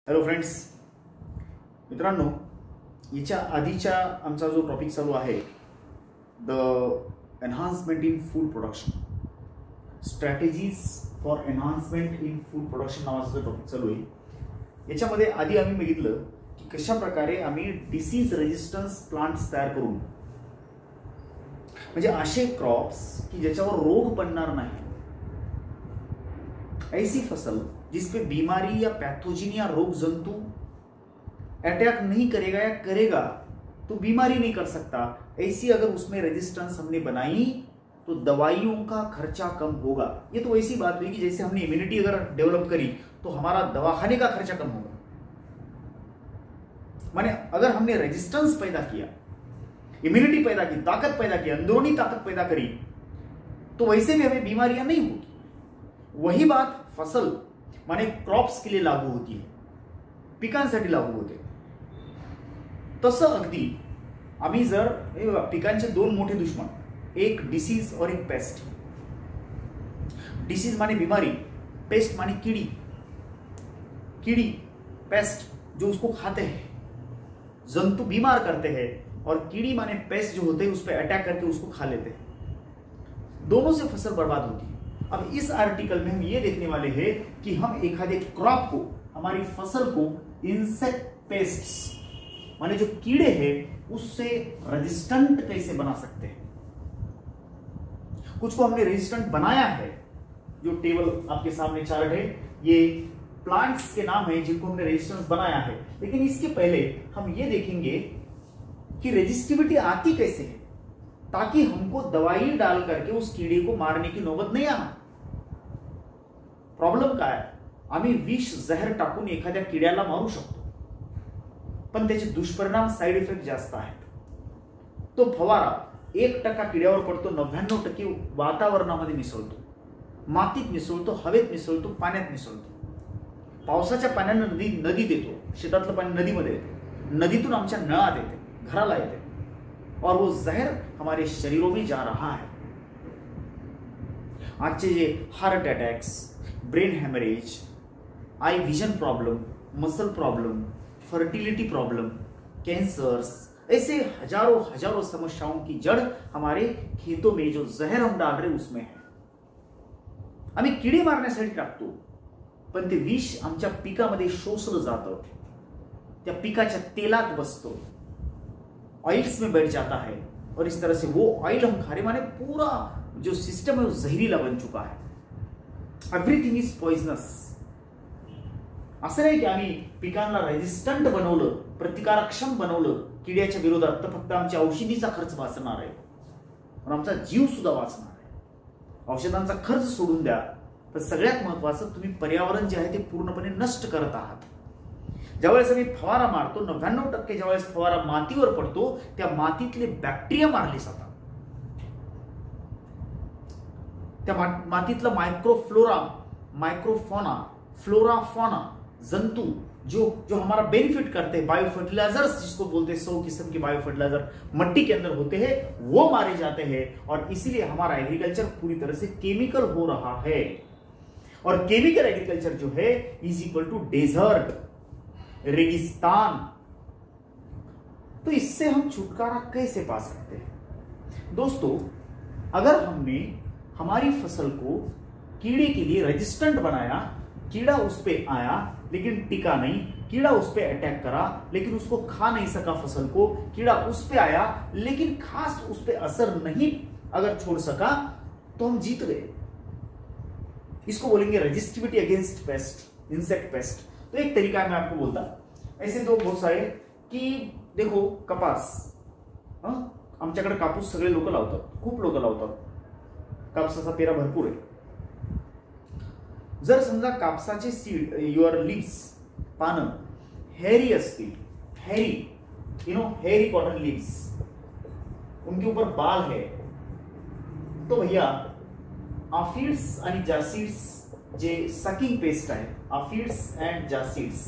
Hello friends, मित्रांनो, याच्या आधीचा आमचा जो टॉपिक चालू आहे the enhancement in food production, strategies for enhancement in food production नावाचा जो टॉपिक चालू आहे याच्यामध्ये आधी आम्ही बघितलं की कशा प्रकारे आम्ही डिसीज रेजिस्टन्स प्लांट्स तयार करून म्हणजे असे क्रॉप्स की ज्याच्यावर रोग पडणार नाही, ऐसी फसल जिसपे बीमारी या पैथोजन या रोग जंतु अटैक नहीं करेगा या करेगा तो बीमारी नहीं कर सकता, ऐसी अगर उसमें रेजिस्टेंस हमने बनाई तो दवाइयों का खर्चा कम होगा। ये तो ऐसी बात हुई कि जैसे हमने इम्यूनिटी अगर डेवलप करी तो हमारा दवाखाने का खर्चा कम होगा। माने अगर हमने रेजिस्टेंस पैदा किया, इम्यूनिटी पैदा की, ताकत पैदा की, अंदरूनी ताकत पैदा करी, तो वैसे भी हमें बीमारियां नहीं होगी। वही बात फसल माने क्रॉप्स के लिए लागू होती है, पिकांसाठी लागू होते। तसं अगदी आम्ही जर पिकांचे दोन मोठे दुश्मन, एक डिसीज और एक पेस्ट। डिसीज माने बीमारी, पेस्ट माने कीड़ी, कीड़ी पेस्ट जो उसको खाते हैं, जंतु बीमार करते हैं, और कीड़ी माने पेस्ट जो होते हैं उस पर अटैक करके उसको खा लेते हैं। दोनों से फसल बर्बाद होती है। अब इस आर्टिकल में हम ये देखने वाले हैं कि हम एखादे क्रॉप को, हमारी फसल को इंसेक्ट पेस्ट्स माने जो कीड़े हैं उससे रेजिस्टेंट कैसे बना सकते हैं। कुछ को हमने रेजिस्टेंट बनाया है, जो टेबल आपके सामने चार्ट है, ये प्लांट्स के नाम है जिनको हमने रेजिस्टेंस बनाया है। लेकिन इसके पहले हम ये देखेंगे कि रेजिस्टिविटी आती कैसे है, ताकि हमको दवाई डाल करके उस कीड़े को मारने की नौबत नहीं आना। प्रॉब्लेम काय आहे, आम्ही विष जहर टाकून एखाद्या किड्याला मारू शकतो, पण त्याचे दुष्परिणाम, साइड इफेक्ट जास्त आहेत। तो फवारा 1% किड्यावर पडतो, 99% वातावरणामध्ये मिसळतो, मातीत मिसळतो, हवेत मिसळतो, पाण्यात मिसळतो। पावसाच्या पाण्यानं नदी देतो, शेतातलं पाणी नदीमध्ये येते, नदीतून आमच्या नळात येते, घराला येते, और वो जहर हमारे शरीरों में जा रहा है। आज जे heart attacks, brain hemorrhage, eye vision problem, muscle problem, fertility problem, cancers, ऐसे हजारों समस्याओं की जड़ हमारे खेतों में जो जहर हम डाल रहे उसमें है। आम्ही किडे मारण्यासाठी टाकतो, पण ते विष आमच्या पिकामध्ये शोषलं जातं, त्या पिकाच्या तेलात बसतो, ऑयल्स में बैठ जाता है, और इस तरह से वो ऑयल हम खा रहे, माने पूरा जो सिस्टम है वो जहरीला बन चुका है। Everything is poisonous. असं नाही की आम्ही पिकांना रेजिस्टंट बनवलं, प्रतिकारक्षम बनवलं किड्याच्या विरोधात, तर फक्त आमच्या औषधीचा खर्च वाचणार आहे, पण आमचा जीव सुद्धा वाचणार आहे। औषधांचा खर्च सोडून द्या, पण सगळ्यात महत्वाचं तुम्ही पर्यावरण जे आहे ते पूर्णपणे नष्ट करत आहात। ज्यावेळेस आम्ही फवारा मारतो, 99% ज्यावेळेस फवारा मातीवर पडतो, त्या मातीतले बॅक्टेरिया मारले जातात, त्या मातीतला माइक्रोफ्लोरा, माइक्रोफोना, फ्लोरा, फौना, जंतु जो हमारा बेनिफिट करते हैं, बायो फर्टिलाइजर्स जिसको बोलते हैं, 100 किस्म के बायो फर्टिलाइजर मट्टी के अंदर होते हैं, वो मारे जाते हैं, और इसीलिए हमारा एग्रीकल्चर पूरी तरह से केमिकल हो रहा है। और केमिकल एग्रीकल्चर जो है इज इक्वल टू डेजर्ट, रेगिस्तान। तो इससे हम छुटकारा कैसे पा सकते हैं? दोस्तों, अगर हमने हमारी फसल को कीड़े के लिए रेजिस्टेंट बनाया, कीड़ा उस पे आया लेकिन टिका नहीं, कीड़ा उस पे अटैक करा लेकिन उसको खा नहीं सका फसल को, कीड़ा उस पे आया लेकिन खास उस पे असर नहीं अगर छोड़ सका, तो हम जीत गए। इसको बोलेंगे resistivity against paste, insect pest. तो एक तरीका है, मैं आपको बोलता, ऐसे तो बहुत सारे की देखो, कपास, आमच्याकडे कापूस सगळे लोक लावतात, खूप लोक लावतात, कापसाचा पेरा भरपूर आहे। जर समजा कापसाचे सीड, युअर लीव्स, पानं हेरी असतील, हेरी कॉटन लीव्स, उनके ऊपर बाल है, तो भैया आफिड्स आणि जासीड्स जे सकिंग पेस्ट आहे, आफिड्स अँड जासीड्स,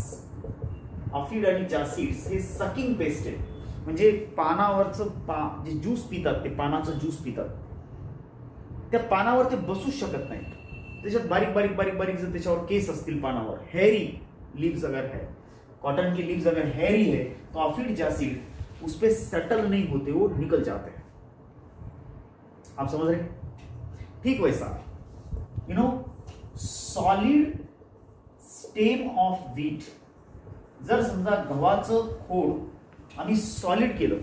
आफिड आणि जासीड्स हे सकिंग पेस्ट आहे, म्हणजे पानावरचं जे ज्यूस पितात, ते पानाचं ज्यूस पितात, त्या पानावर ते बसूच शकत नाहीत, त्याच्यात बारीक बारीक बारीक बारीक जर त्याच्यावर केस असतील पानावर, हेरी लीव्स अगर है कॉटन की लीव्स अगर हैरी है तो अफिड जासीड उस पर सेटल नहीं होते, वो निकल जाते हैं। आप समझ रहे? ठीक वैसा सॉलिड स्टेम ऑफ व्हीट, जर समजा गव्हाचं खोड आम्ही सॉलिड केलं,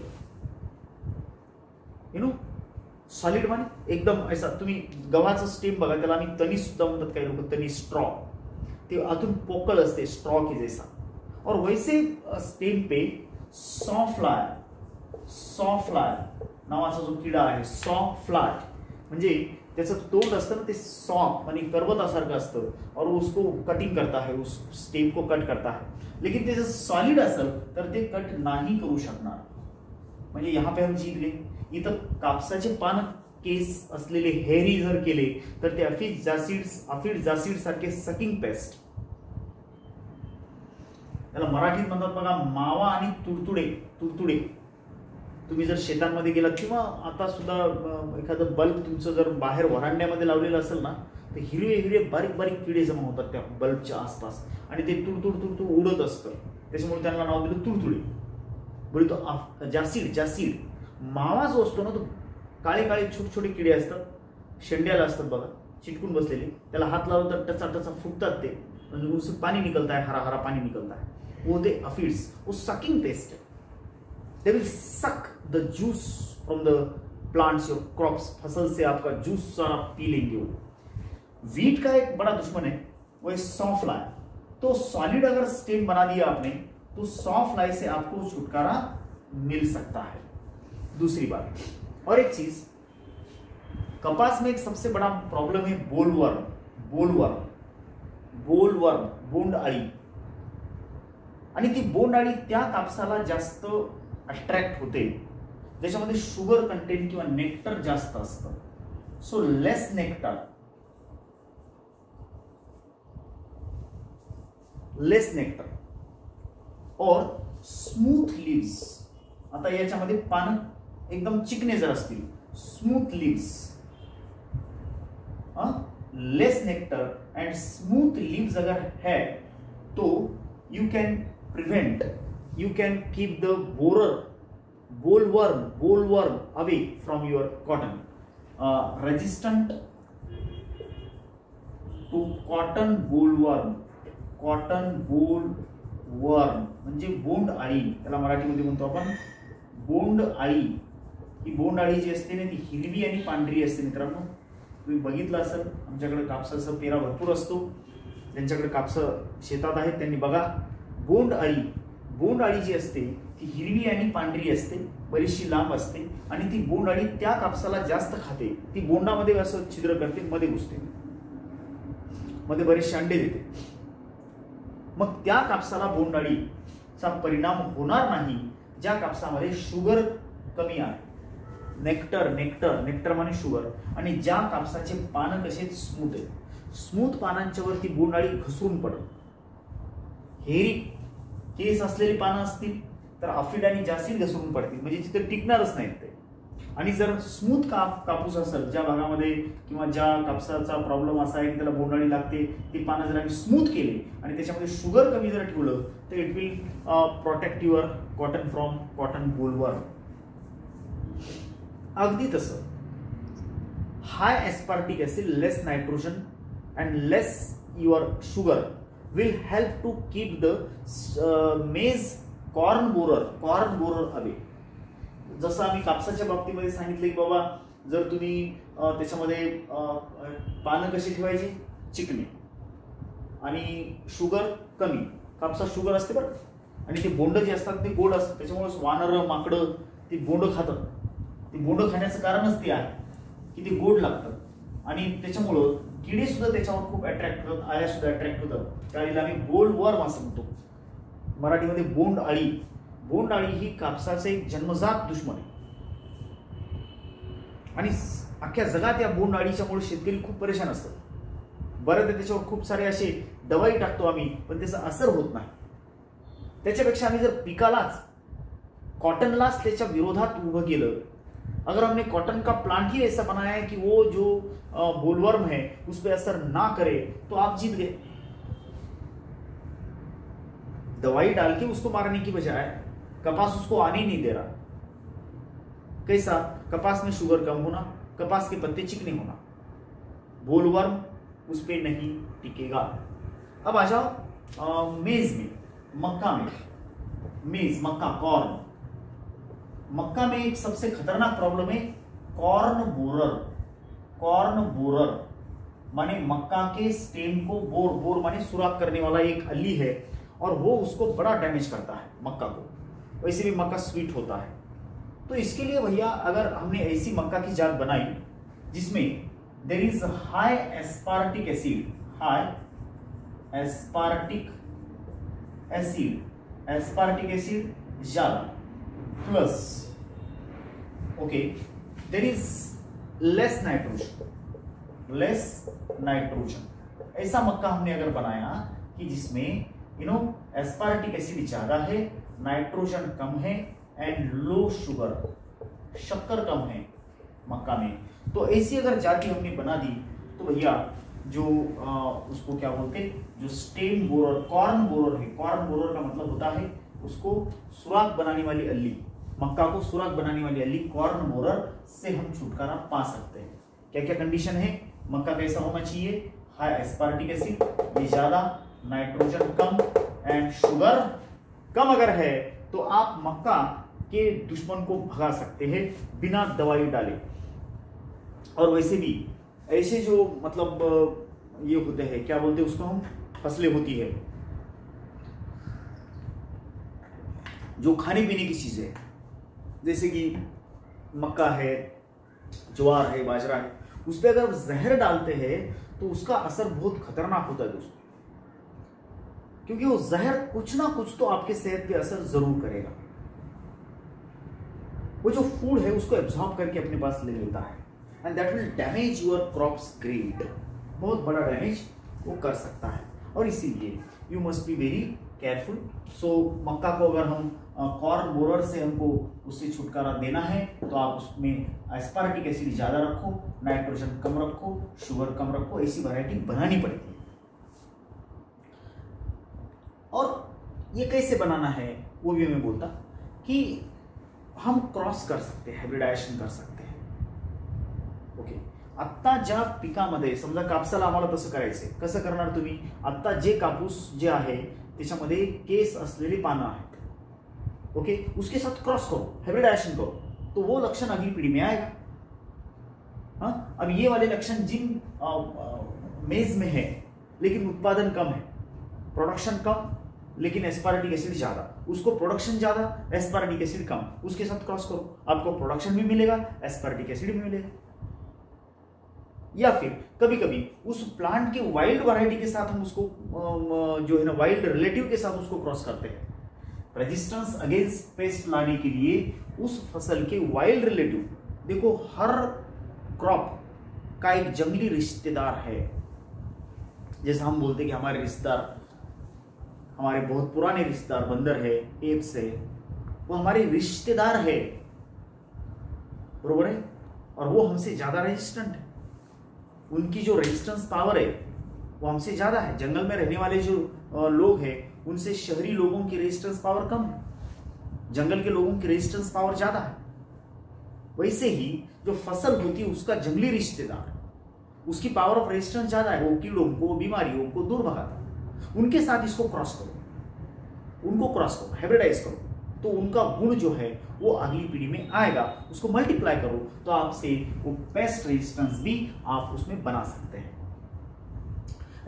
सॉलिड माने एकदम ऐसा, तुम्ही गव्हाचं स्टेम बघा, त्याला आम्ही तणी सुद्धा म्हणतात, काही लोक तणी, स्ट्रॉ, ते आतून पोकळ असते स्ट्रॉ के जैसा, और वैसे स्टेम पे सॉफ्लाय नावाचा जो किडा आहे, सॉफ्लाय म्हणजे त्याचं तोंड असतं ना, ते सॉफ्ट आणि पर्वतासारखं असतं, और उसको कटिंग करता है, उस स्टेम को कट करता है, लेकिन ते जर सॉलिड असेल तर ते कट नाही करू शकणार। म्हणजे यहाँ पे हम जीत गए। इथं कापसाचे पान केस असलेले हेरी जर केले तर ते अफिड जासीड सारखे सकिंग पेस्ट, त्याला मराठीत म्हणतात बघा मावा आणि तुडतुडे। तुम्ही जर शेतांमध्ये गेलात किंवा आता सुद्धा एखादं बल्ब तुमचं जर बाहेर वरांड्यामध्ये लावलेलं असेल ना, तर हिरवे बारीक बारीक किडे जमा होतात त्या बल्बच्या आसपास, आणि ते तुडतुड उडत असतं, त्याच्यामुळे त्यांना नाव दिलं तुडतुडे। बरं, तो जासीड मावा जो असतो ना, तो काळे छोटे किडे असतात, शेंड्याला असतात बघा, चिटकून बसलेले, त्याला हात लावला तर टचा फुटतात ते, म्हणजे उससे पानी निकलता है, हरा पानी निकलता है, वो दे अफिड्स, वो सकिंग पेस्ट है। They will suck the juice from the plants, your crops, फसल से आपका जूस सारा पी लेंगे वो। वीट का एक बड़ा दुश्मन है वो है सॉफ्लाई। तो सॉलिड अगर स्टेम बना दिया आपने तो सॉफ्लाई से आपको छुटकारा मिल सकता है। दूसरी बात, और एक चीज, कपास में एक सबसे बड़ा प्रॉब्लम है बोलवर्म, बोंड अळी, आणि ती बोंड अळी त्या कापसाला जास्त अट्रॅक्ट होते ज्याच्यामध्ये शुगर कंटेंट किंवा नेक्टर जास्त असतं। सो लेस नेक्टर और स्मूथ लीव्स। आता याच्यामध्ये पान एकदम चिकने जर असतील, smooth leaves, less nectar and smooth leaves अगर है तो you can keep the bollworm away from your cotton, resistant to cotton bollworm म्हणजे बोंड अळी, त्याला मराठीमध्ये म्हणतो आपण बोंड अळी। ही बोंड अळी जी असते ना, ती हिरवी आणि पांढरी असते। मित्रांनो, तुम्ही बघितलं असेल, आमच्याकडे कापसाचा पेरा भरपूर असतो, ज्यांच्याकडे कापस शेतात आहेत त्यांनी बघा, बोंड अळी जी असते ती हिरवी आणि पांढरी असते, बरीचशी लांब असते, आणि ती बोंड अळी त्या कापसाला जास्त खाते, ती बोंडामध्ये असं छिद्र करते, मध्ये घुसते, मध्ये बरेचसे अंडे देते। मग त्या कापसाला बोंड अळीचा परिणाम होणार नाही ज्या कापसामध्ये शुगर कमी आहे, नेक्टर माने शुगर, आणि ज्या कापसाचे पानं कसे स्मूथ आहेत, स्मूथ पानांच्यावर ती बोंड अळी घसरून पडत। हेरी केस असलेली पानं असतील तर अफिड आणि जासीड घसरून पडतील, म्हणजे तिथे टिकणारच नाहीत ते। आणि जर स्मूथ कापूस असेल, ज्या भागामध्ये किंवा ज्या कापसाचा प्रॉब्लेम असा आहे की त्याला बोंड अळी लागते, ती पानं जर आम्ही स्मूथ केली आणि त्याच्यामध्ये शुगर कमी जर ठेवलं तर it will protect your cotton from cotton bollworm. अगदी तसं high aspartic acid, less nitrogen and less your sugar will help to keep the maize corn borer away। जसं आम्ही कापसाच्या बाबतीमध्ये सांगितले की बाबा जर तुम्ही त्याच्यामध्ये पानं कशी ठेवायची, चिकने आणि शुगर कमी, कापसात शुगर असते बरं, आणि ते बोंड जे असतात ते गोड असतात, त्याच्यामुळे वानरं माकडं ती बोंड खातात। ती बोंड खाण्याचं कारणच ते आहे की ते गोड लागतात, आणि त्याच्यामुळं किडे सुद्धा त्याच्यावर खूप अट्रॅक्ट होतात, आळ्या सुद्धा अट्रॅक्ट होतात, त्याला आम्ही बोलवर्म असं म्हणतो, मराठीमध्ये बोंड अळी ही कापसाचे एक जन्मजात दुश्मन आहे, आणि अख्ख्या जगात या बोंड अळीच्यामुळे शेतकरी खूप परेशान असतात। बऱ्याचदा त्याच्यावर खूप सारे असे दवाई टाकतो आम्ही, पण त्याचा असर होत नाही। त्याच्यापेक्षा आम्ही जर पिकालाच, कॉटनलाच त्याच्या विरोधात उभं केलं, अगर हमने कॉटन का प्लांट ही ऐसा बनाया है कि वो जो बोलवर्म है उस पर असर ना करे, तो आप जीत गए। दवाई डाल के उसको मारने की बजाय कपास उसको आने ही नहीं दे रहा। कैसा? कपास में शुगर कम होना, कपास के पत्ते चिकने होना, बोलवर्म उस पे नहीं टिकेगा। अब आ जाओ मेज में, मक्का में। मेज, मक्का, कॉर्न। मक्का में एक सबसे खतरनाक प्रॉब्लम है कॉर्न बोरर। कॉर्न बोरर माने मक्का के स्टेम को बोर माने सुराख करने वाला एक अल्ली है, और वो उसको बड़ा डैमेज करता है मक्का को। वैसे भी मक्का स्वीट होता है, तो इसके लिए भैया अगर हमने ऐसी मक्का की जात बनाई जिसमें there is high aspartic acid, high aspartic acid ज्यादा, plus okay there is less nitrogen. ऐसा मक्का हमने अगर बनाया कि जिसमें एस्पार्टिक एसिड ज्यादा है, नाइट्रोजन कम है एंड लो शुगर, शक्कर कम है मक्का में, तो ऐसी अगर जाति हमने बना दी तो भैया जो उसको क्या बोलते हैं, जो स्टेम बोरर, कॉर्न बोरर है, कॉर्न बोरर का मतलब होता है उसको सुराख बनाने वाली अल्ली, मक्का को सुराख बनाने वाली अल्ली, कॉर्न बोरर से हम छुटकारा पा सकते हैं। क्या क्या कंडीशन है? मक्का कैसा होना चाहिए? हाई एस्पार्टिक एसिड ये ज्यादा, नाइट्रोजन कम एंड शुगर कम। अगर है तो आप मक्का के दुश्मन को भगा सकते हैं बिना दवाई डाले। और वैसे भी ऐसे जो मतलब ये होते हैं, क्या बोलते हैं उसको हम, फसलें होती है जो खाने पीने की चीजें, जैसे कि मक्का है, ज्वार है, बाजरा है, उस पर अगर जहर डालते हैं तो उसका असर बहुत खतरनाक होता है दोस्तों, क्योंकि वो जहर कुछ ना कुछ तो आपके सेहत पे असर जरूर करेगा। वो जो फूड है उसको एब्जॉर्ब करके अपने पास ले लेता है and that will damage your crops great, बहुत बड़ा डैमेज वो कर सकता है। और इसीलिए you must be very careful. So मक्का को अगर हम कॉर्न बोरर से हमको उससे छुटकारा देना है तो आप उसमें एस्पार्टिक एसिड ज्यादा रखो, नाइट्रोजन कम रखो, शुगर कम रखो, ऐसी वैरायटी बनानी पड़ेगी। और ये कैसे बनाना है वो भी मैं बोलता कि हम क्रॉस कर सकते हैं, हायब्रिडायजेशन कर सकते हैं। ओके, आत्ता ज्या पिकामध्ये समजा कापसाला आम्हाला तसं करायचंय, कसं करणार तुम्ही? आत्ता जे कापूस जे आहे त्याच्यामध्ये केस असलेली पानं आहेत, ओके, उसके साथ क्रॉस करो, हाइब्रिडाइजेशन करो, तो वो लक्षण अगली पीढ़ी में आएगा। हाँ, अब ये वाले लक्षण जिन मेज में है लेकिन उत्पादन कम है, प्रोडक्शन कम लेकिन एस्पार्टिक एसिड ज्यादा, उसको प्रोडक्शन ज्यादा, एस्पार्टिक एसिड कम, उसके साथ क्रॉस करो, आपको प्रोडक्शन भी मिलेगा, एस्पार्टिक एसिड भी मिलेगा। या फिर कभी कभी उस प्लांट के वाइल्ड वैरायटी के साथ हम उसको जो है ना वाइल्ड रिलेटिव के साथ उसको क्रॉस करते हैं। रेजिस्टेंस अगेंस्ट पेस्ट लाने के लिए उस फसल के वाइल्ड रिलेटिव, देखो हर क्रॉप का एक जंगली रिश्तेदार है। जैसे हम बोलते हैं कि हमारे रिश्तेदार, हमारे बहुत पुराने रिश्तेदार बंदर है, एप्स है, वो हमारे रिश्तेदार है, बरोबर है, और वो हमसे ज्यादा रेजिस्टेंट है। उनकी जो रेजिस्टेंस पावर है वो हमसे ज्यादा है। जंगल में रहने वाले जो लोग हैं उनसे शहरी लोगों की रेजिस्टेंस पावर कम है, जंगल के लोगों की रेजिस्टेंस पावर ज्यादा है। वैसे ही जो फसल होती है उसका जंगली रिश्तेदार, उसकी पावर ऑफ रेजिस्टेंस ज्यादा है, वो कीड़ों को, बीमारियों को दूर भगाता है। उनके साथ इसको क्रॉस करो, उनको क्रॉस करो, हाइब्रिडाइज करो, तो उनका गुण जो है वो अगली पीढ़ी में आएगा। उसको मल्टीप्लाई करो तो आपसे वो पेस्ट रेजिस्टेंस भी आप उसमें बना सकते हैं।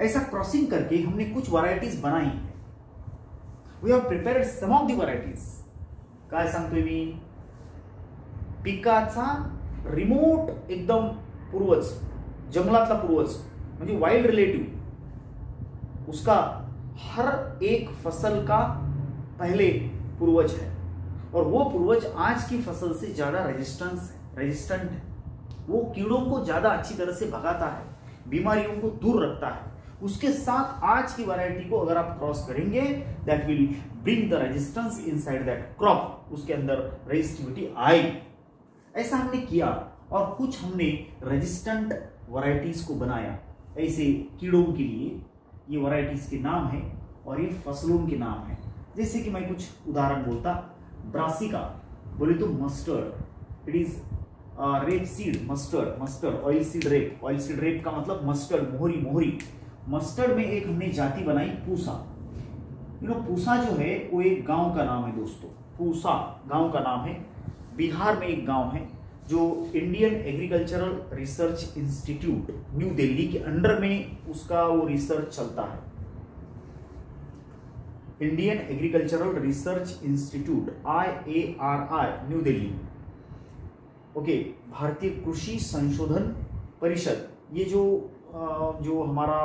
ऐसा क्रॉसिंग करके हमने कुछ वैरायटीज बनाई है। We have prepared some of the varieties. काय सांगतोय मी? पिकाचा रिमोट एकदम पूर्वज, जंगलातला पूर्वज म्हणजे वाइल्ड रिलेटिव, उसका हर एक फसल का पहले पूर्वज है, और वो पूर्वज आज की फसल से ज्यादा रेजिस्टेंट है। वो कीड़ों को ज्यादा अच्छी तरह से भगाता है, बीमारियों को दूर रखता है। उसके साथ आज की वैरायटी को अगर आप क्रॉस करेंगे, that will bring the resistance inside that crop, उसके अंदर रेजिस्टिविटी आएगी। ऐसा हमने किया और कुछ हमने रेजिस्टेंट वैरायटीज को बनाया। ऐसे कीड़ों के लिए ये वैरायटीज के नाम है और ये फसलों के नाम है। जैसे कि मैं कुछ उदाहरण बोलता, ब्रासिका बोले तो mustard, it is rape seed, mustard, oil seed rape का मतलब मस्टर्ड, मोहरी। मस्टर्ड में एक हमने जाति बनाई पूसा। पूसा जो है वो एक गांव का नाम है दोस्तों, पूसा गांव का नाम है। बिहार में एक गांव है जो Indian agricultural research institute new Delhi के अंडर में उसका वो रिसर्च चलता है। Indian agricultural research institute IARI new Delhi, okay. भारतीय कृषि संशोधन परिषद, ये जो हमारा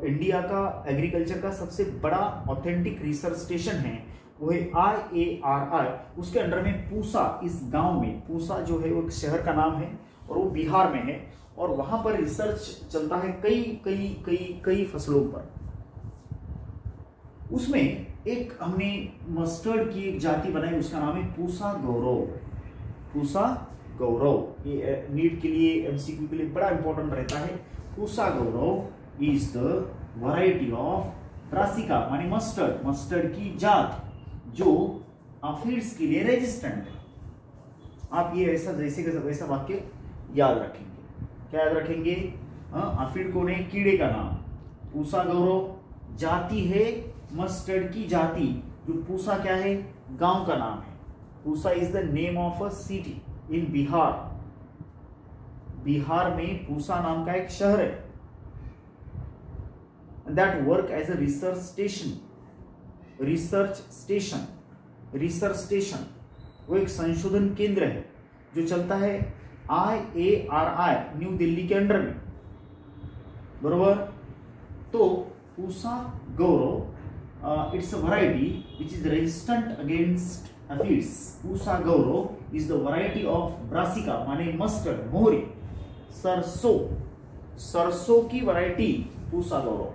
इंडिया का एग्रीकल्चर का सबसे बड़ा ऑथेंटिक रिसर्च स्टेशन है वो है IARI। उसके अंडर में पूसा, इस गांव में पूसा जो है वो एक शहर का नाम है और वो बिहार में है, और वहां पर रिसर्च चलता है कई फसलों पर। उसमें एक हमने मस्टर्ड की एक जाति बनाई, उसका नाम है पूसा गौरव। ये नीट के लिए, MCQ के लिए बड़ा इंपॉर्टेंट रहता है। Pusa Gaurav is the variety of brassica, माने मस्टर्ड की जात जो एफिड्स के लिए रेजिस्टेंट है। आप ये ऐसा वैसा वाक्य याद रखेंगे। क्या याद रखेंगे? एफिड कौन है? कीड़े का नाम। पूसा गौरव जाति है मस्टर्ड की जाति, जो पूसा क्या है? गांव का नाम है। Pusa is the name of a city in Bihar. Bihar में पूसा नाम का एक शहर है, that work as a research station. वो एक संशोधन केंद्र है जो चलता है IARI न्यू दिल्ली के अंडर में, बरोबर। तो Pusa Gaurav it's a variety which is resistant against aphids. Pusa Gaurav is the variety of brassica, माने मस्टर्ड, मोहरी। सरसों की वैरायटी पूसा गौरव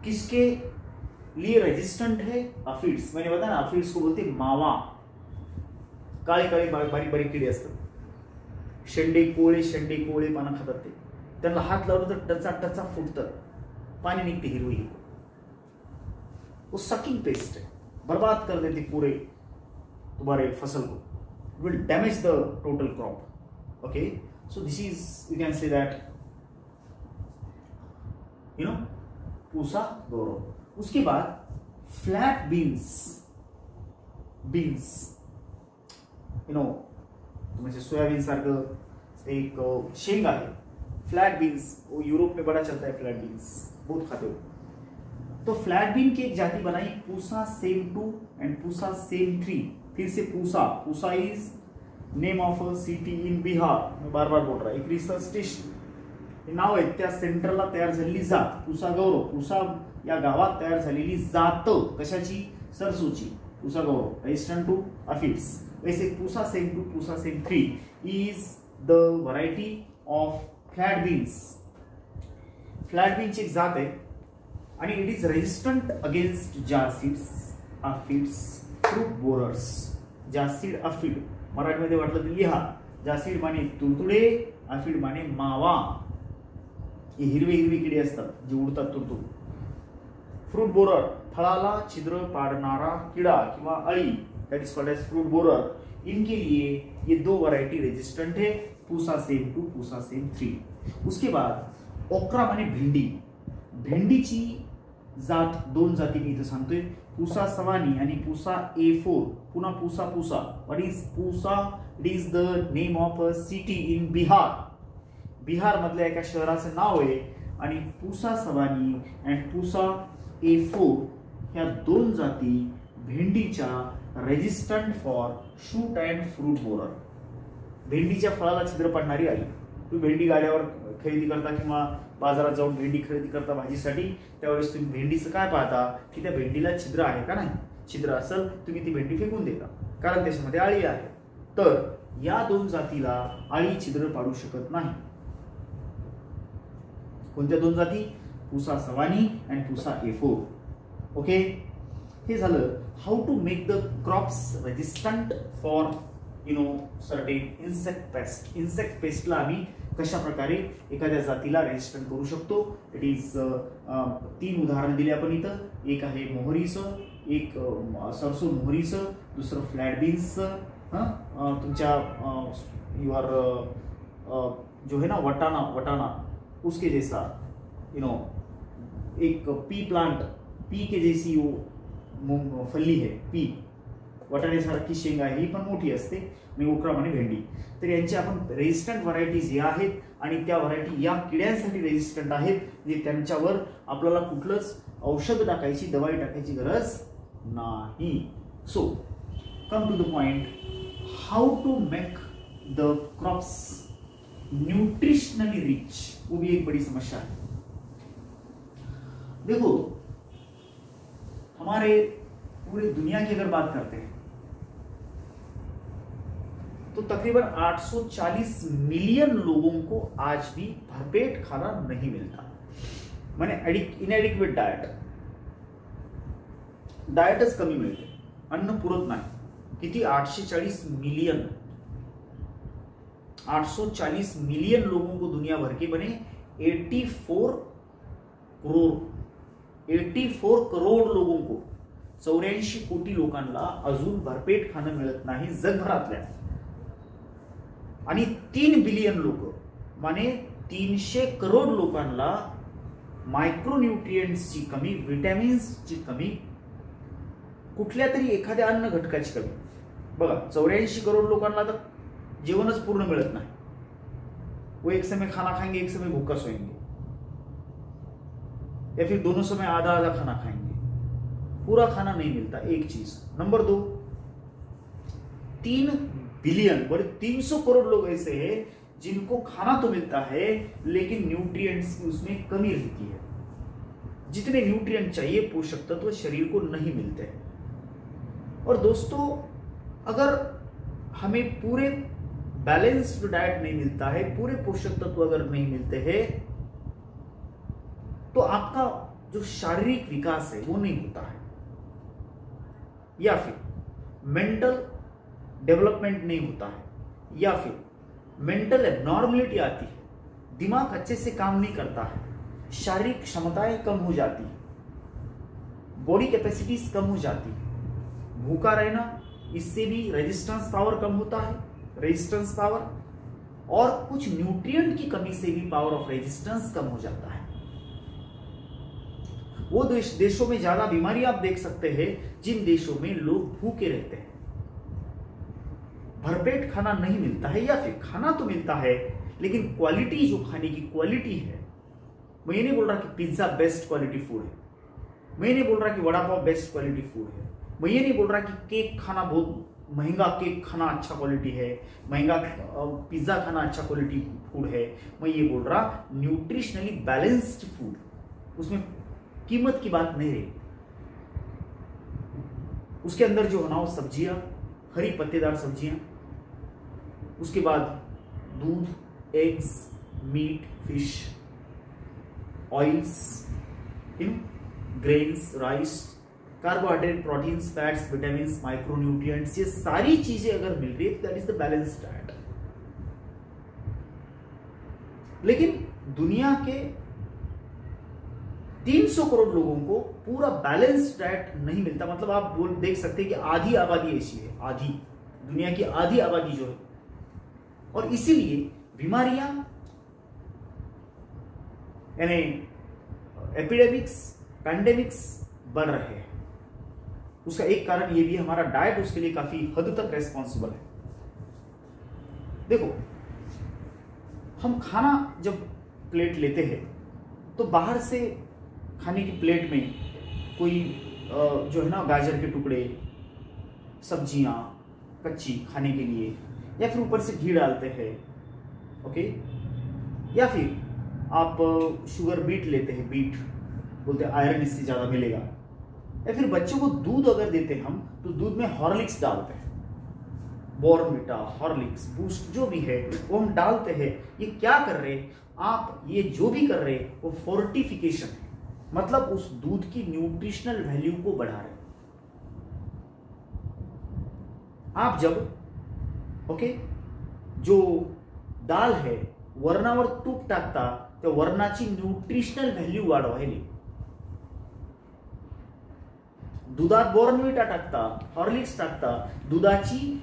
किसके लिए रेजिस्टेंट है? एफिड्स। मैंने बताया ना, एफिड्स को बोलते मावा, काळे बारीक किडे असतात। शेंडे कोळे पानं खातात ते, त्यांना हात लावलं तर टचा फुटतं, पाणी निघते हिरवी। वो सकिंग पेस्ट है, बर्बाद कर देती पूरे तुम्हारे फसल को, will damage the total crop. Okay, so this is, you can say that Pusa Gaurav. उसके बाद फ्लैट बीन्स, तुम्हें सोयाबीन सारखं एक शेंग आहे, फ्लैट बीन्स। वो यूरोप में बड़ा चलता है फ्लैट बीन्स, बहुत खाते हो। तो फ्लैट बीन की एक जाति बनाई पूसा सेम 2 एंड पूसा सेम 3। फिर से Pusa is name of a city in Bihar. मैं बार बोल रहा, एक रिसर्च स्टेशन नाव आहे, त्या सेंटरला तयार झालेली जात पूसा गौरव। पूसा या गावात तयार झालेली जात कशाची? सरसोची। Pusa Gaurav resistant to aphids. वैसे Pusa Sem 2, Pusa Sem 3 is the variety of flat beans. Flat बीनची एक जात आहे आणि it is resistant against jassids, aphids, fruit borers. Jassid, aphid मराठीमध्ये वाटलं तर लिहा। जासीड माने तुडतुडे, एफिड माने मावा। हे हिरवी किडे असतात जे उडतात तुडतुड। फ्रूट बोरर फळाला छिद्र पाडणारा किडा किंवा अळी, that is called as fruit borer. इनके लिए ये 2 वैरायटी रेजिस्टेंट है, पूसा सेम 2, पूसा सेम 3। उसके बाद ओक्रा माने भेंडी। भेंडीची जात 2 जाती मी इथे सांगतोय, पूसा सवानी आणि पूसा A4। पुन्हा Pusa. What is Pusa? It is the name of a city in Bihar. Bihar मधल्या एका शहराचं नाव आहे। आणि पूसा सवानी अँड पूसा A4 ह्या 2 जाती भेंडीच्या resistant for shoot and fruit borer. भेंडीच्या फळाला छिद्र पाडणारी अळी। तुम्ही भेंडी गाड्यावर खरेदी करता किंवा बाजारात जाऊन भेंडी खरेदी करता भाजीसाठी, त्यावेळेस तुम्ही भेंडीचं काय पाहता की त्या भेंडीला छिद्र आहे का नाही। छिद्र असेल तुम्ही ती भेंडी फेकून देता, कारण त्याच्यामध्ये अळी आहे। तर या 2 जातीला अळी छिद्र पाडू शकत नाही। कोणत्या 2 जाती? Pusa Sawani and Pusa A4। Okay, हे झालं how to make the crops resistant for certain insect पेस्टला आम्ही कशा प्रकारे एखाद्या जातीला रेजिस्टंट करू शकतो. इट इज 3 उदाहरण दिले आपण इथं. एक आहे मोहरीचं, एक सरसो मोहरीचं, दुसरं फ्लॅट बीन्सचं, तुमच्या युअर जो है ना वटाना उसके जैसा एक पी प्लांट, पी के जैसी वो फल्ली है, पी वटाण्यासारखी शेंगा आहे, ही पण मोठी असते, आणि ओकराम आणि भेंडी. तर यांचे आपण रेजिस्टंट व्हरायटीज या आहेत आणि त्या व्हरायटी या किड्यांसाठी रेजिस्टंट आहेत, जे त्यांच्यावर आपल्याला कुठलंच औषध टाकायची, दवाई टाकायची गरज नाही. So come to the point, how to make the crops nutritionally rich, वो भी एक बड़ी समस्या है. देखो, हमारे पूरी दुनिया की अगर बात करते हैं तो तकरीबन 840 मिलियन लोगों को आज भी भरपेट खाना नहीं मिलता. माने इनएडिक्वेट डाएटच कमी मिळते, अन्न पुरत नाही. किती? 840 मिलियन. 840 मिलियन लोगों को दुनिया भर के बने 84 करोड लोगों को, 84 कोटी लोकांना अजून भरपेट खाणं मिळत नाही जगभरातल्या. आणि 3 बिलियन लोक माने 300 करोड लोकांना मायक्रोन्यूट्रिएंट्सची कमी, विटॅमिन्सची कमी, कुठल्या तरी एखाद्या अन्न घटकाची कमी. बघा, 84 करोड लोकांना तर जेवणच पूर्ण मिळत नाही. वो एक समय खाना खाएंगे, एक समय भूखा सोएंगे, या फिर दोनों समय आधा आधा खाना खाएंगे. पूरा खाना नहीं मिलता. एक चीज. नंबर 2, 3 बिलियन बड़े 300 करोड़ लोग ऐसे हैं जिनको खाना तो मिलता है लेकिन न्यूट्रिएंट्स की उसमें कमी रहती है. जितने न्यूट्रिएंट चाहिए, पोषक तत्व शरीर को नहीं मिलते हैं. और दोस्तों, अगर हमें पूरे बैलेंस्ड डाइट नहीं मिलता है, पूरे पोषक तत्व अगर नहीं मिलते हैं, तो आपका जो शारीरिक विकास है वो नहीं होता है, या फिर मेंटल डेवलपमेंट नहीं होता है, या फिर मेंटल एबनॉर्मलिटी आती है, दिमाग अच्छे से काम नहीं करता है, शारीरिक क्षमताएं कम हो जाती है, बॉडी कैपेसिटीज कम हो जाती है. भूखा रहना, इससे भी रेजिस्टेंस पावर कम होता है, रेजिस्टेंस पावर, और कुछ न्यूट्रिएंट की कमी से भी पावर ऑफ रेजिस्टेंस कम हो जाता है. वो देशों में ज्यादा बीमारी आप देख सकते हैं जिन देशों में लोग भूखे रहते हैं, भरपेट खाना नहीं मिलता है, या फिर खाना तो मिलता है लेकिन क्वालिटी, जो खाने की क्वालिटी है, मैं ये नहीं बोल रहा कि पिज्जा बेस्ट क्वालिटी फूड है, मैं ये नहीं बोल रहा कि vada pav best quality food है, मैं ये नहीं बोल रहा कि केक खाना बहुत महंगा केक खाना अच्छा क्वालिटी है, महंगा पिज्जा खाना अच्छा क्वालिटी फूड है. मैं ये बोल रहा न्यूट्रिशनली बैलेंस्ड फूड, उसमें कीमत की बात नहीं रही. उसके अंदर जो होना, वो सब्जियां, हरी पत्तेदार सब्जियां, उसके बाद दूध, eggs, meat, fish, oils, grains, rice, carbohydrate, proteins, fats, vitamins, micronutrients, ये सारी चीजें अगर मिल रही है तो that is the balanced diet. लेकिन दुनिया के 300 करोड़ लोगों को पूरा बैलेंस्ड डाइट नहीं मिलता. मतलब आप देख सकते हैं कि आधी आबादी ऐसी है, आधी दुनिया की आधी आबादी जो है, और इसीलिए बीमारियां, यानी एपिडेमिक्स, पैंडेमिक्स बढ़ रहे हैं. उसका एक कारण यह भी है, हमारा डाइट उसके लिए काफी हद तक रेस्पॉन्सिबल है. देखो, हम खाना जब प्लेट लेते हैं तो बाहर से खाने की प्लेट में कोई जो है ना, गाजर के टुकड़े, सब्जियां कच्ची खाने के लिए, या फिर ऊपर से घी डालते हैं, ओके, या फिर आप शुगर बीट लेते हैं, बीट बोलते हैं आयरन इससे ज्यादा मिलेगा, या फिर बच्चों को दूध अगर देते हैं हम तो दूध में हॉर्लिक्स डालते हैं, बॉर्नविटा, हॉर्लिक्स, बूस्ट जो भी है वो हम डालते हैं. ये क्या कर रहे हैं आप? ये जो भी कर रहे हैं वो फोर्टिफिकेशन है, मतलब उस दूध की न्यूट्रिशनल वैल्यू को बढ़ा रहे हैं. आप जब ओके, जो डाळ आहे वरणावर तूप टाकता त्या वरणाची न्यूट्रिशनल व्हॅल्यू वाढवायली, दुधात बॉर्नविटा टाकता, हॉर्लिक्स टाकता, दुधाची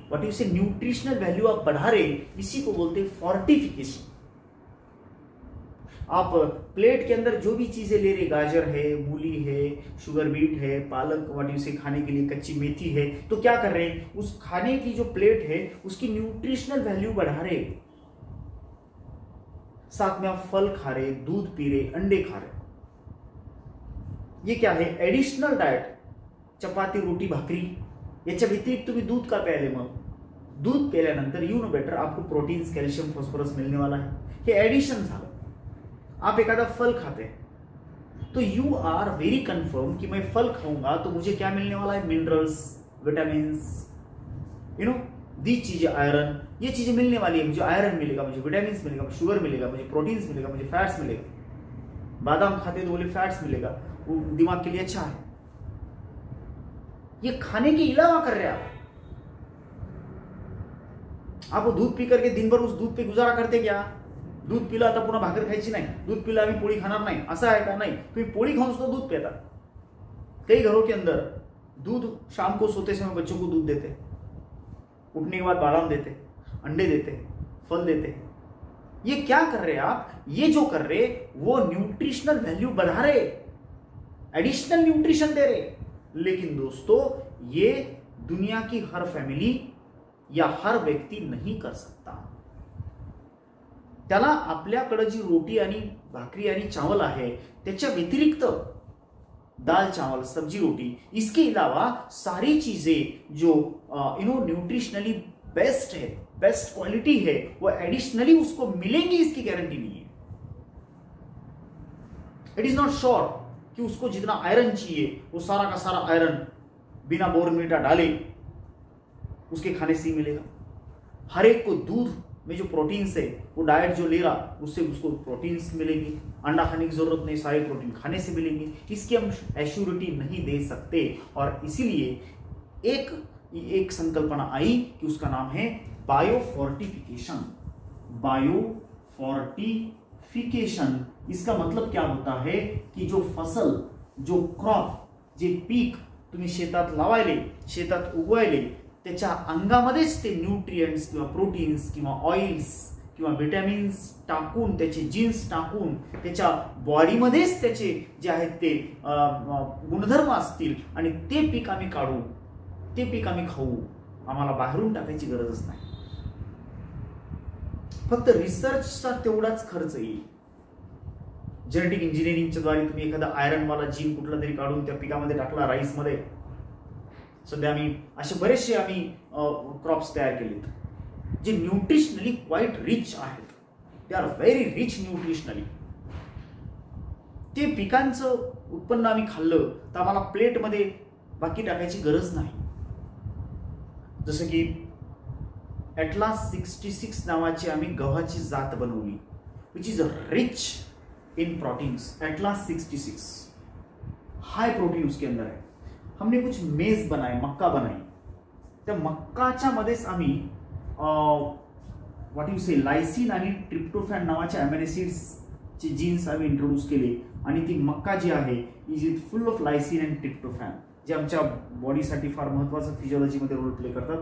व्हाट यू से न्यूट्रिशनल वैल्यू आप बढ़ा रहे, इसी को बोलते हैं फोर्टिफिकेशन। आप प्लेट के अंदर जो भी चीजें ले रहे, गाजर है, मूली है, शुगर बीट है, पालक व्हाट यू से खाने के लिए कच्ची मेथी है, तो क्या कर रहे हैं, उस खाने की जो प्लेट है उसकी न्यूट्रिशनल वैल्यू बढ़ा रहे, साथ में आप फल खा रहे, दूध पी रहे, अंडे खा रहे। ये क्या है, एडिशनल डाएट, चपाती रोटी भाकरी, याच्या व्यतिरिक्त तुम्ही दूध का प्यायले, मग दूध प्यायल्यानंतर यू नो बेटर आपको प्रोटीन्स, कैल्शियम, फॉस्फोरस मिलने वाला है, हे एडिशन झालं। आप एखादा फल खाते हैं तो यू आर वेरी कंफर्म कि मैं फल खाऊंगा तो मुझे क्या मिलने वाला है, minerals, vitamins, you know the चीजें, आयरन, ये चीजें मिलने वाली है, मुझे आयरन मिलेगा, मुझे विटामिन्स मिलेगा, मुझे शुगर मिलेगा, मुझे प्रोटीन्स मिलेगा, मुझे फैट्स मिलेगा। बादाम खाते तो बोले फैट्स मिलेगा, वो दिमाग के लिए अच्छा है। ये खाने के अलावा कर रहे हैं आप वो दूध पी करके दिन भर उस दूध पे गुजारा करते क्या, दूध पिला आता पुन्हा भाकर खायची नाही, दूध पिला आम्ही पोळी खाणार नाही, असं आहे का, नाही, तुम्ही पोळी खाऊन सुद्धा दूध पिता। कई घरों के अंदर दूध शाम को सोते समय बच्चों को दूध देते, उठने के बाद बादाम देते, अंडे देते, फल देते। ये क्या कर रहे हैं आप, ये जो कर रहे वो न्यूट्रिशनल वैल्यू बढ़ा रहे, एडिशनल न्यूट्रिशन दे रहे। लेकिन दोस्तों ये दुनिया की हर फैमिली या हर व्यक्ती नहीं कर सकता। त्याला आपल्याकडे जी रोटी आणि भाकरी आणि चावल आहे त्याच्या व्यतिरिक्त दाल चावल सब्जी रोटी, इसके अलावा सारी चीजें जो न्यूट्रिशनली बेस्ट है, बेस्ट क्वालिटी है, वो एडिशनली उसको मिलेंगी, इसकी गारंटी नहीं है। इट इज नॉट श्योर कि उसको जितना आयरन चाहिए वो सारा का सारा आयरन बिना बोर्नविटा डाले उसके खाने से ही मिलेगा। हर एक को दूध में जो प्रोटीन्स है वो डाइट जो ले रहा उससे उसको प्रोटीन्स मिलेंगे, अंडा खाने की जरूरत नहीं, सारे प्रोटीन खाने से मिलेंगे, इसकी हम एश्योरिटी नहीं दे सकते। और इसीलिए एक संकल्पना आई कि उसका नाम है बायोफोर्टिफिकेशन। बायोफोर्टिफिकेशन इसका मतलब क्या होता है कि जो फसल, जो क्रॉप, जे पीक तुम्ही शेतात लावायले, शेतात उगवायले, त्याच्या अंगामध्येच ते न्यूट्रिएंट्स किंवा प्रोटीन्स किंवा ऑइल्स किंवा विटॅमिन्स टाकून, त्याचे जीन्स टाकून, त्याच्या बॉडीमध्येच त्याचे जे आहेत ते गुणधर्म असतील आणि ते पीक आम्ही काढू, ते पीक आम्ही खाऊ, आम्हाला बाहेरून टाकायची गरजच नाही। फक्त रिसर्चचा तेवढाच खर्च येईल। जेनेटिक इंजिनिअरिंगच्या द्वारे तुम्ही एखादा आयरनवाला जीन कुठला तरी काढून त्या पिकामध्ये टाकला, राईसमध्ये, सध्या आम्ही असे बरेचसे आम्ही क्रॉप्स तयार केलेत जे न्यूट्रिशनली क्वाइट रिच आहेत, they are very rich nutritionally. ते पिकांचं उत्पन्न आम्ही खाल्लं तर आम्हाला प्लेटमध्ये बाकी टाकायची गरज नाही। जसं की ॲटलास 66 नावाची आम्ही गव्हाची जात बनवली, which is rich in proteins. Atlas 66 high protein उसके अंदर है। हमने कुछ मेज बनाए, मक्का बनाई, त्या मक्काच्या मध्येच आम्ही व्हॉट यू से लायसिन आणि ट्रिप्टोफॅन नावाच्या अमिनो एसिड्स चे जीन्स आम्ही इंट्रोड्यूस केले आणि ती मक्का जी आहे is it full of lysine and tryptophan, जे आमच्या बॉडीसाठी फार महत्त्वाचं फिजियोलॉजीमध्ये रोल प्ले करतात।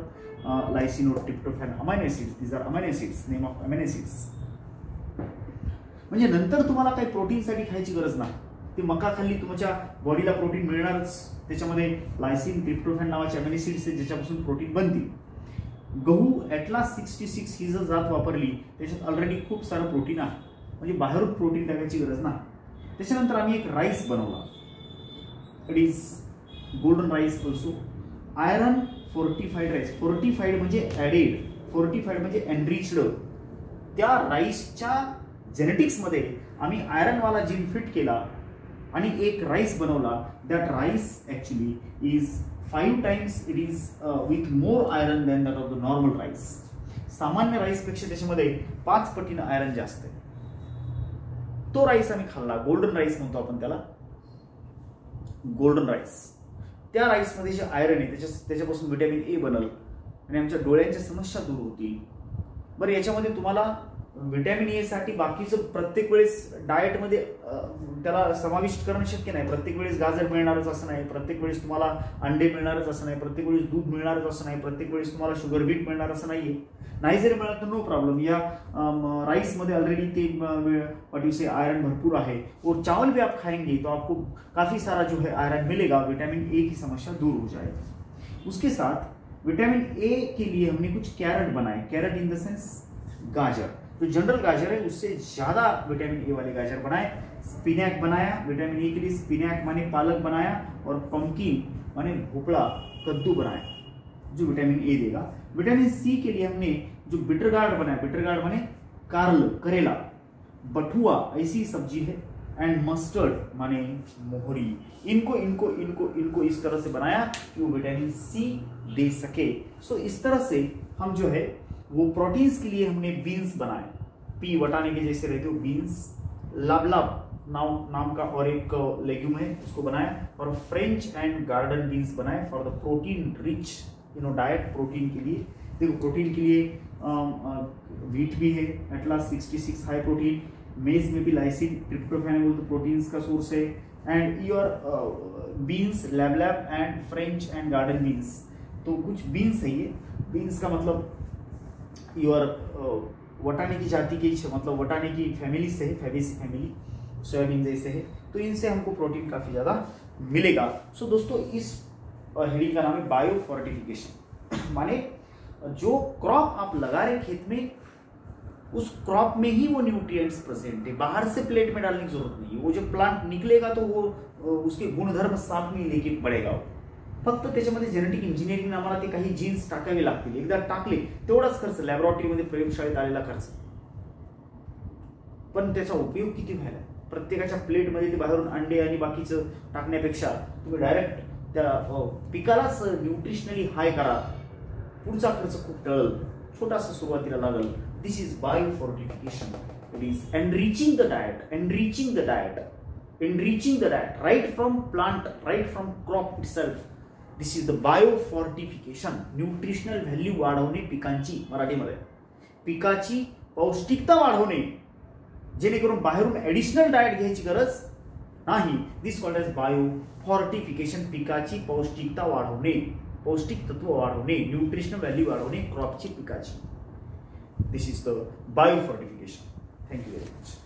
लायसिन और tryptophan amino acids, these are amino acids, name of amino acids. म्हणजे नंतर तुम्हाला काही प्रोटीनसाठी खायची गरज नाही, ती मका खाल्ली तुमच्या बॉडीला प्रोटीन मिळणारच। त्याच्यामध्ये लायसिन, ट्रिप्टोफॅन नावाचे अमिनो एसिड्स आहेत ज्याच्यापासून प्रोटीन बनतील। गहू ॲटलास 66 ही जर जात वापरली त्याच्यात ऑलरेडी खूप सारं प्रोटीन आहे, म्हणजे बाहेरून प्रोटीन टाकायची गरज नाही। त्याच्यानंतर आम्ही एक राईस बनवला, it is golden rice also, iron fortified rice. Fortified म्हणजे ॲडेड, फोर्टिफाईड म्हणजे एनरिच्ड। त्या राईसच्या जेनेटिक्समध्ये आम्ही आयरनवाला जीन फिट केला आणि एक राईस बनवला। That rice actually is 5 times it is with more iron than that of the normal rice. सामान्य राईसपेक्षा त्याच्यामध्ये 5 पटीनं आयरन जास्त आहे। तो राईस आम्ही खाल्ला, गोल्डन राईस म्हणतो आपण त्याला, गोल्डन राईस। त्या राईसमध्ये जे आयरन आहे त्याच्यापासून व्हिटॅमिन ए बनल, आणि आमच्या डोळ्यांच्या समस्या दूर होतील. बरं, याच्यामध्ये तुम्हाला व्हिटॅमिन ए साठी बाकीचं प्रत्येक वेळेस डाएटमध्ये त्याला समाविष्ट करणं शक्य नाही. प्रत्येक वेळेस गाजर मिळणारच असं नाही, प्रत्येक वेळेस तुम्हाला अंडे मिळणारच असं नाही, प्रत्येक वेळेस दूध मिळणारच असं नाही, प्रत्येक वेळेस तुम्हाला शुगर बीट मिळणार असं नाहीये. नाही जरी मिळालं तर नो प्रॉब्लम. या राइस मध्ये ऑलरेडी ते व्हाट यू से आयरन भरपूर है, और चावल भी आप खाएंगे तो आपको काफी सारा जो है आयरन मिलेगा, विटामिन ए की समस्या दूर हो जाएगी. उसके साथ विटामिन ए के लिए हमने कुछ कैरेट बनाए. कैरेट इन द सेंस गाजर, जो जनरल गाजर है उससे ज्यादा विटामिन ए वाले गाजर बनाए. स्पिनैक बनाया, विटामिन ए के लिए स्पिनैक माने पालक बनाया, और पंपकिन माने भोपड़ा कद्दू बनाया जो विटामिन ए देगा. विटामिन सी के लिए हमने जो बिटर गार्ड बनाया, बिटर गार्ड माने कारल, करेला, बथुआ ऐसी सब्जी है, एंड मस्टर्ड माने मोहरी. इनको इनको इनको इनको इस तरह से बनाया कि वो विटामिन सी दे सके. सो इस तरह से हम जो है वो प्रोटीन्स के लिए हमने बीन्स बनाए. पी वटाने के जैसे रहते हो बीन्स. लाबलाब नाम का और एक लेग्यूम है, उसको बनाया. और फ्रेंच एंड गार्डन बीन्स बनाए for the protein rich diet. Protein के लिए देखो, प्रोटीन के लिए व्हीट भी है, एटलास 66 हाई प्रोटीन. मेज में भी लाइसिन, ट्रिप्टोफैन तो प्रोटीन्स का सोर्स है. And your beans, lablab and French and garden beans. तो कुछ बीन्स है ये. बीन्स का मतलब योर वटाने की जाति के, मतलब वटाने की फैमिली से है, फैबेसी फैमिली, सोयाबीन जैसे है. तो इनसे हमको प्रोटीन काफी ज्यादा मिलेगा. सो दोस्तों, इस हेडिंग का नाम है बायो फोर्टिफिकेशन. माने जो क्रॉप आप लगा रहे खेत में, उस क्रॉप में ही वो न्यूट्रिएंट्स प्रेजेंट है. बाहर से प्लेट में डालने की जरूरत नहीं है. वो जो प्लांट निकलेगा तो वो उसके गुणधर्म साथ में लेके पडेगा. फक्त त्याच्यामध्ये जेनेटिक इंजिनिअरिंग आम्हाला ते काही जीन्स टाकावे लागतील. एकदा टाकले तेवढाच खर्च, लॅबोरेटरीमध्ये प्रयोगशाळेत आलेला खर्च, पण त्याचा उपयोग किती व्हायला. प्रत्येकाच्या प्लेटमध्ये ते बाहेरून अंडे आणि बाकीचं टाकण्यापेक्षा तुम्ही डायरेक्ट त्या पिकालाच न्यूट्रिशनली हाय करा. पुढचा खर्च खूप टळल, छोटासा सुरुवातीला लागल. This is bio fortification. It is enriching the diet, enriching the diet, enriching the diet right from plant, right from crop itself. This is the bio fortification. Nutritional value वाढवणे पिकांची, मराठीमध्ये पिकाची पौष्टिकता वाढवणे, जेणेकरून बाहेरून ऍडिशनल डाएट घ्यायची गरज नाही. This called as biofortification. पिकाची पौष्टिकता वाढवणे, पौष्टिक तत्व वाढवणे, न्यूट्रिशनल व्हॅल्यू वाढवणे क्रॉपची, पिकाची. This is the bio fortification. Thank you very much.